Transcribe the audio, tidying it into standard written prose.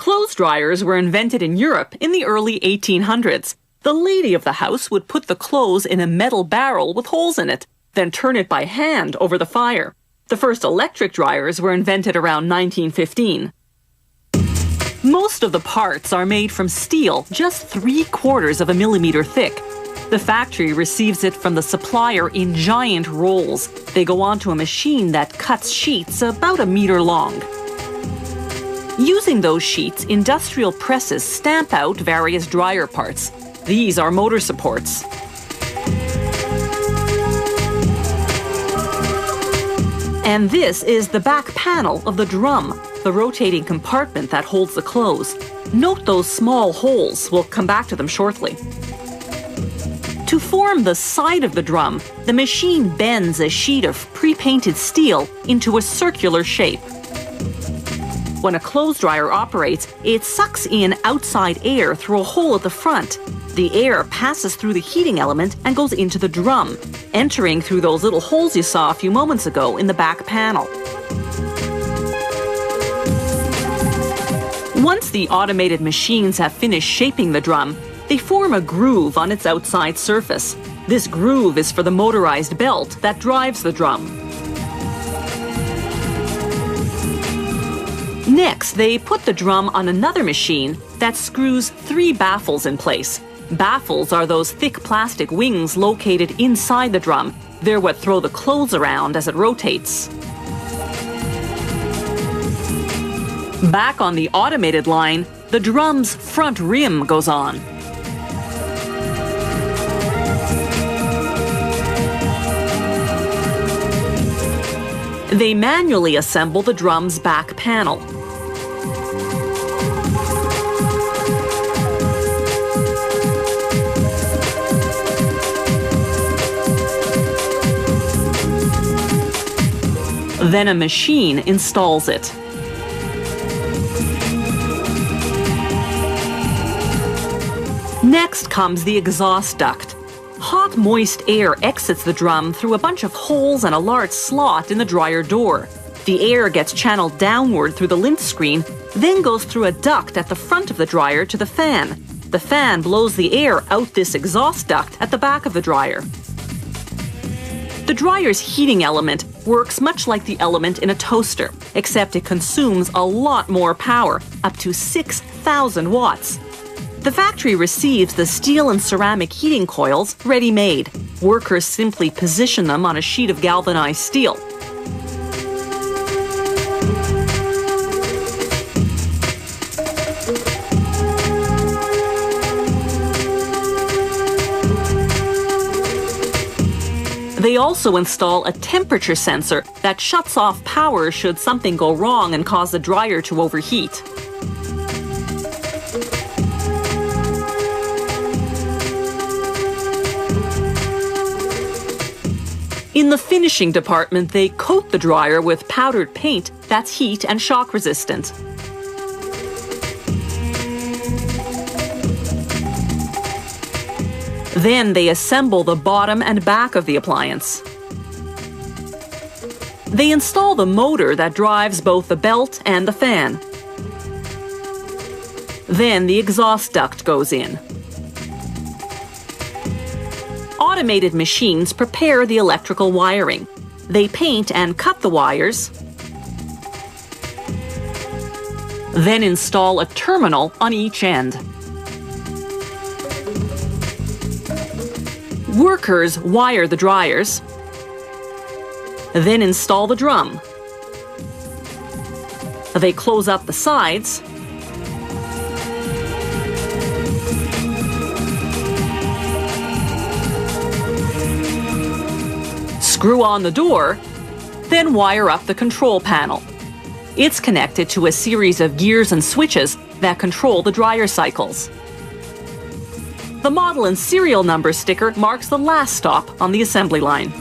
Clothes dryers were invented in Europe in the early 1800s. The lady of the house would put the clothes in a metal barrel with holes in it, then turn it by hand over the fire. The first electric dryers were invented around 1915. Most of the parts are made from steel, just 3/4 of a millimeter thick. The factory receives it from the supplier in giant rolls. They go onto a machine that cuts sheets about a meter long. Using those sheets, industrial presses stamp out various dryer parts. These are motor supports. And this is the back panel of the drum, the rotating compartment that holds the clothes. Note those small holes. We'll come back to them shortly. To form the side of the drum, the machine bends a sheet of pre-painted steel into a circular shape. When a clothes dryer operates, it sucks in outside air through a hole at the front. The air passes through the heating element and goes into the drum, entering through those little holes you saw a few moments ago in the back panel. Once the automated machines have finished shaping the drum, they form a groove on its outside surface. This groove is for the motorized belt that drives the drum. Next, they put the drum on another machine that screws 3 baffles in place. Baffles are those thick plastic wings located inside the drum. They're what throw the clothes around as it rotates. Back on the automated line, the drum's front rim goes on. They manually assemble the drum's back panel. Then a machine installs it. Next comes the exhaust duct. Hot, moist air exits the drum through a bunch of holes and a large slot in the dryer door. The air gets channeled downward through the lint screen, then goes through a duct at the front of the dryer to the fan. The fan blows the air out this exhaust duct at the back of the dryer. The dryer's heating element works much like the element in a toaster, except it consumes a lot more power, up to 6,000 watts. The factory receives the steel and ceramic heating coils ready-made. Workers simply position them on a sheet of galvanized steel. They also install a temperature sensor that shuts off power should something go wrong and cause the dryer to overheat. In the finishing department, they coat the dryer with powdered paint that's heat and shock resistant. Then they assemble the bottom and back of the appliance. They install the motor that drives both the belt and the fan. Then the exhaust duct goes in. Automated machines prepare the electrical wiring. They paint and cut the wires, then install a terminal on each end. Workers wire the dryers, then install the drum. They close up the sides, screw on the door, then wire up the control panel. It's connected to a series of gears and switches that control the dryer cycles. The model and serial number sticker marks the last stop on the assembly line.